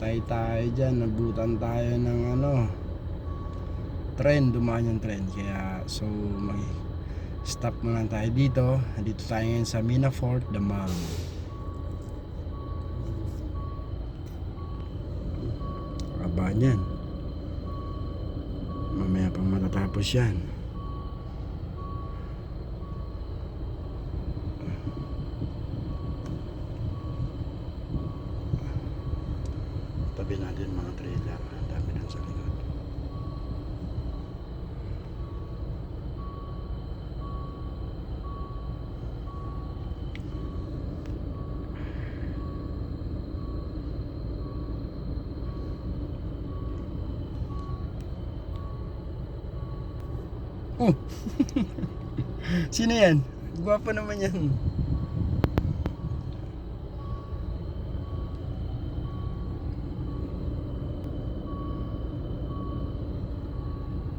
hintay tayo dyan, nabutan tayo ng tren, dumaan yung tren. Kaya so mag stop muna tayo dito. Dito tayo ngayon sa Minafort Damam. Aba niyan, mamaya pang matatapos yan. Tabi natin mga trailer, ang dami dun sa likod. Oh! Sino yan? Gwapo naman yan.